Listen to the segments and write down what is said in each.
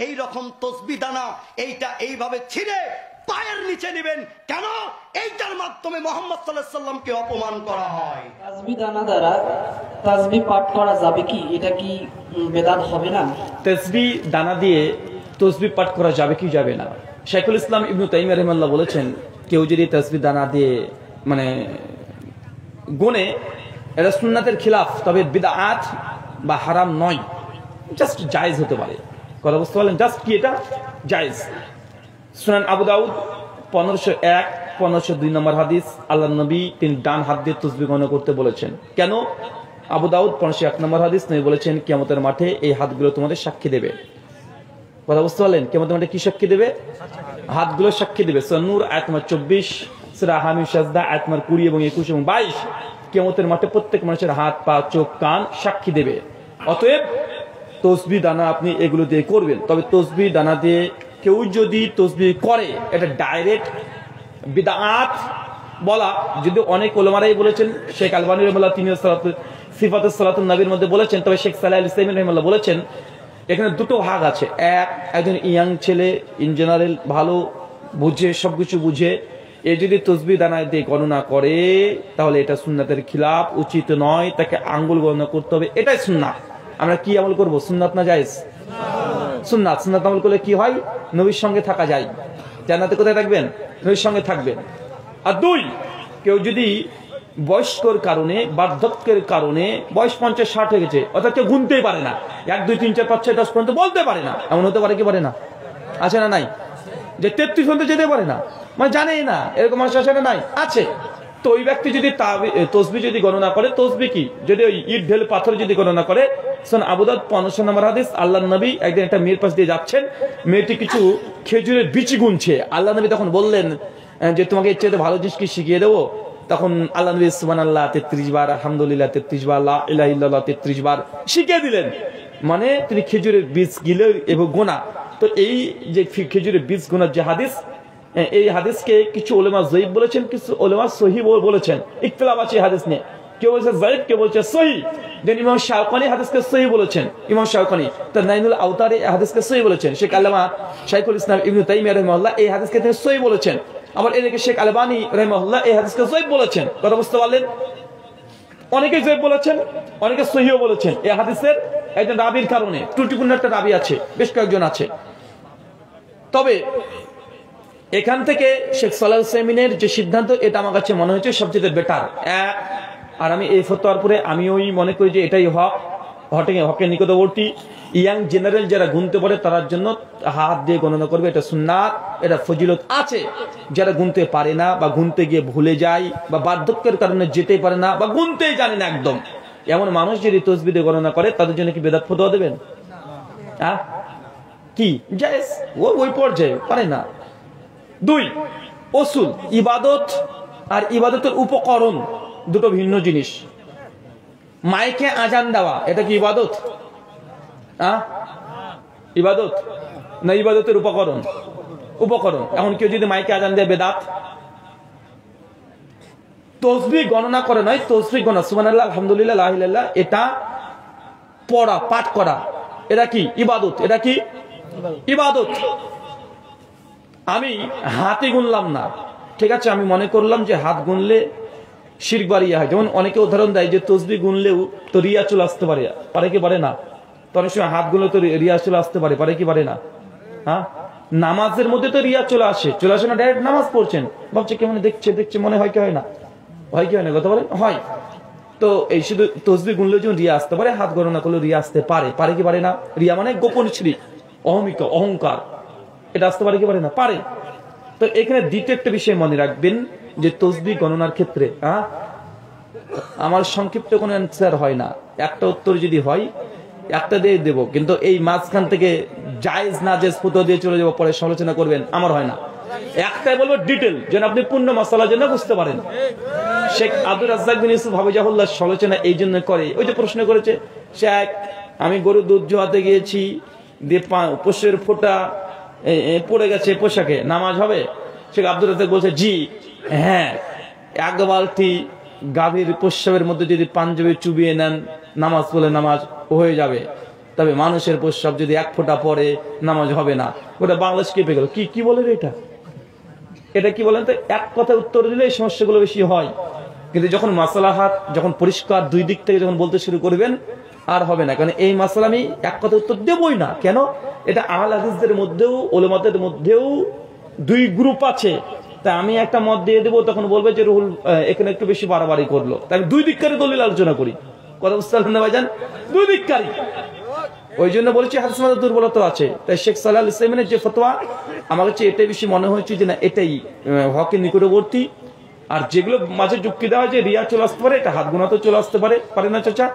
এই রকম তসবি দানা এইটা এইভাবে ছিঁড়ে পায়ের নিচে নেবেন। কেন? এইটার মাধ্যমে মুহাম্মদ সাল্লাল্লাহু আলাইহি সাল্লামকে অপমান করা হয়। তাসবিহ দানা দ্বারা তাসবিহ পাঠ করা যাবে কি? এটা কি বেদাত হবে না? তাসবিহ দানা দিয়ে তাসবিহ পাঠ করা যাবে কি যাবে না? শাইখুল ইসলাম ইবনে তাইমিয়া রাহিমাহুল্লাহ বলেছেন, কেউ যদি তাসবিহ দানা দিয়ে মানে গুনে, এটা সুন্নাতের খিলাফ, তবে বিদআত বা হারাম নয়, জাস্ট জায়েজ হতে পারে। কথা বুঝতে পারলেন? জাস্ট কি এটা জায়েজ। সুনান আবু দাউদ 1501 1502 নম্বর হাদিস, আল্লাহর নবী তিনি ডান হাত দিয়ে তাসবিহ গণনা করতে বলেছেন। কেন? আবু দাউদ 1501 নম্বর হাদিস, নবী বলেছেন কিয়ামতের মাঠে এই হাতগুলো তোমাদের সাক্ষী দেবে। কথা বুঝতে পারলেন? কিয়ামতের মাঠে কি সাক্ষী দেবে? হাতগুলো সাক্ষী দেবে। সূরা নূর আয়াত নম্বর 24, সূরা হামিম সাজদা আয়াত নম্বর 20 এবং 21 এবং 22, কিয়ামতের মাঠে প্রত্যেক মানুষের হাত, পা, চোখ, কান সাক্ষী দেবে। অতএব তাসবিহ দানা আপনি এগুলো দিয়ে করবেন। তবে তাসবিহ দানা দিয়ে কেউ যদি তাসবিহ করে, এটা ডাইরেক্ট বিদআত বলা, যদি অনেক উলামারাই বলেছেন, শেখ আলবানী রাহিমাহুল্লাহ তিনি সিফাতুস সালাতুন নবীর মধ্যে বলেছেন, তবে শেখ সালেহ আল ইসলামী রাহিমাহুল্লাহ বলেছেন এখানে দুটো ভাগ আছে। একজন ইয়াং ছেলে ইন জেনারেল ভালো বুঝে, সবকিছু বুঝে, এ যদি তাসবিহ দানা দিয়ে গণনা করে তাহলে এটা সুন্নাতের খিলাফ, উচিত নয়, তাকে আঙ্গুল গণনা করতে হবে। এটাই সুন্নাত। আমরা কি আমল করব? সুন্নাত না জায়েজ? সুন্নাত। সুন্নাত আমল করলে কি হয়? নবীর সঙ্গে থাকা যায়। জান্নাতে কোথায় থাকবেন? নবীর সঙ্গে থাকবেন। আর দুই, কেউ যদি বয়স্কর কারণে, বার্ধক্যের কারণে, বয়স 50-60 হয়ে গেছে, অর্থাৎ কেউ গুনতেই পারে না, 1 2 3 4 5 6 10 পর্যন্ত বলতে পারে না, এমন হতে পারে কি পারে না? আছে না নাই? যে 33 পর্যন্ত যেতে পারে না, মানে জানেই না, এরকম মানুষ আছে না নাই? আছে। তো ওই ব্যক্তি যদি তাসবিহ যদি গণনা করে, তাসবিহ কি যদি ওই ইট ঢেল পাথর যদি গণনা করে, সুনান আবু দাউদ 1500 নম্বর হাদিস, আল্লাহর নবী একদিন একটা মেয়ের পাশ দিয়ে যাচ্ছেন, মেয়েটি কিছু খেজুরের বিচি গুনছে। আল্লাহ নবী তখন বললেন যে তোমাকে এর চাইতে ভালো জিনিস কি শিখিয়ে দেবো? তখন আল্লাহ নবী সুবহানাল্লাহ 33 বার, আলহামদুলিল্লাহ 33 বার, লা ইলাহা ইল্লাল্লাহ 33 বার শিখিয়ে দিলেন। মানে তিনি খেজুরের বীজ গিলে এবং গোনা। তো এই যে খেজুরের বীজ গোনার যে হাদিস, এই হাদিসকে কিছু উলামা যায়ীফ বলেছেন, কিছু উলামা সহিহ বলেছেন। ইখতিলাফ আছে হাদিস নিয়ে, কেউ বলছে যায়ীফ, কেউ বলছে সহিহ। যেন ইমাম শাওকানি হাদিসকে সহিহ বলেছেন, ইমাম শাওকানি তার নাইনুল আওতারে হাদিসকে সহিহ বলেছেন। শেখ আল্লামা শাইখুল ইসলাম ইবনে তাইমিয়া রাহিমাহুল্লাহ এই হাদিসকে তিনি সহিহ বলেছেন। আবার এদিকে শেখ আলবানী রাহিমাহুল্লাহ এই হাদিসকে যায়ীফ বলেছেন। কথা বুঝতে পারলেন? অনেকে যায়ীফ বলেছেন, অনেকে সহিহ বলেছেন। এই হাদিসের একজন রাবীর কারণে, ত্রুটিপূর্ণ একটা রাবী আছে, বেশ কয়েকজন আছে। তবে এখান থেকে শেখ সালেহ উসাইমিনের যে সিদ্ধান্ত, এটা আমার কাছে মনে হয়েছে সবচেয়ে বেটার। আর আমি এই ফতোয়ার পরে আমি ওই মনে করি যে এটাই হকের নিকটবর্তী। ইয়াং জেনারেল যারা গুনতে পারে তার জন্য হাত দিয়ে গণনা করবে, এটা সুন্নাত, এটা ফজিলত আছে। যারা গুনতে পারে না বা গুনতে গিয়ে ভুলে যায় বা বার্ধক্যের কারণে যেতেই পারে না বা গুনতেই জানে না একদম, এমন মানুষ যদি তাসবিহ দিয়ে গণনা করে, তাদের জন্য কি বেদাত ফতোয়া দেবেন? কি জায়েজ? ওই পর্যায়ে পারে না। দুই, উসুল, ইবাদত আর ইবাদতের উপকরণ দুটো ভিন্ন জিনিস। মাইকে আজান দেওয়া, এটা কি ইবাদত? ইবাদত না ইবাদতের উপকরণ? উপকরণ। এখন কেউ যদি মাইকে আজান দেয়, বেদাত। তাসবিহ গণনা করে নয়, তাসবিহ গণনা সুবহানাল্লাহ, আলহামদুলিল্লাহ, লা ইলাহা ইল্লাল্লাহ, এটা পড়া, পাঠ করা, এটা কি ইবাদত? এটা কি ইবাদত। আমি হাতে গুনলাম না, ঠিক আছে, আমি মনে করলাম যে হাত গুনলে শিরক বাড়িয়ে হয়। যেমন অনেকে উদাহরণ দেয় যে তাসবিহ গুনলেও তো রিয়া চলে আসতে পারে, পারে কি পারে না? তো অনেক সময় হাত গুনলে তো রিয়া চলে আসতে পারে, পারে কি পারে না? নামাজের মধ্যে তো রিয়া চলে আসে না? ডাইরেক্ট নামাজ পড়ছেন, ভাবছে কেমন দেখছে মনে হয় কি হয় না? হয় কি হয় না? কথা বলেন, হয়। তো এই শুধু তাসবিহ গুনলেও যেমন রিয়া আসতে পারে, হাত গণনা করলেও রিয়া আসতে পারে, পারে কি পারে না? রিয়া মানে গোপন শিরক, অহংকার, এটা আসতে পারে কি পারে না? পারে। তো এখানে দ্বিতীয় একটা বিষয় মনে রাখবেন যে তাসবিহ গণনার ক্ষেত্রে আমার সংক্ষিপ্ত কোনো অ্যান্সার হয় না। একটা উত্তর যদি হয় একটা দিয়ে দেবো, কিন্তু এই মাঝখান থেকে জায়েজ না জায়েজ ফতোয়া দিয়ে চলে যাবো, পরে সমালোচনা করবেন, আমার হয় না। একটাই বলবো ডিটেল, যেন আপনি পূর্ণ মাসালার জন্য বুঝতে পারেন। শেখ আব্দুর রাজ্জাক বিন ইউসুফ হাফিজাহুল্লাহ সমালোচনা এই জন্য করে, ওই যে প্রশ্ন করেছে, শেখ আমি গরুর দুধ জোয়াতে গিয়েছি, দিয়ে পোষের ফোঁটা পড়ে গেছে পোশাকে, নামাজ হবে? শেখ আব্দুর রাজ্জাক বলছে জি হ্যাঁ, 1 বালতি গাভীর প্রস্রাবের মধ্যে যদি পাঞ্জাবি চুবিয়ে নেন, নামাজ পড়লে নামাজ হয়ে যাবে। তবে মানুষের প্রস্রাব যদি 1 ফোঁটা পরে নামাজ হবে না। ওটা বাংলাদেশ কেঁপে গেল, কি বলেন এটা কি বলেন তো? এক কথা উত্তর দিলে এই সমস্যাগুলো বেশি হয়, কিন্তু যখন মাসালাহাত যখন পরিষ্কার 2 দিক থেকে যখন বলতে শুরু করবেন আর হবে না। কারণ এই মাসালা আমি এক কথা উত্তর দেবই না। কেন? এটা আহলে হাদিসদের মধ্যেও উলামাদের মধ্যেও 2 গ্রুপ আছে। তা আমি একটা মত দিয়ে দেবো, তখন বলবে যে রুহুল এখানে একটু বেশি বাড়াবাড়ি করলো। তাই আমি 2 দিককারী দলিল আলোচনা করি। কথা বুঝতে পারলেন না ভাইজান? 2 দিককারী। ওই জন্য বলেছি হাদিসের মধ্যে দুর্বলতা আছে। তাই শেখ সালাহ আল ইসলামের যে ফতোয়া আমার কাছে এটাই বেশি মনে হয়েছে যে না, এটাই হকের নিকটবর্তী। আর যেগুলো মাঝে যুক্তি দেওয়া হয় যে রিয়া চলে আসতে পারে, এটা হাত গোনাতে চলে আসতে পারে না চাচা?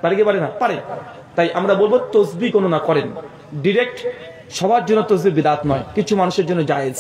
পারে কি পারে না? পারে। তাই আমরা বলবো তসবিহ গণনা করেন। ডিরেক্ট সবার জন্য তসবিহ বিদআত নয়, কিছু মানুষের জন্য জায়েজ।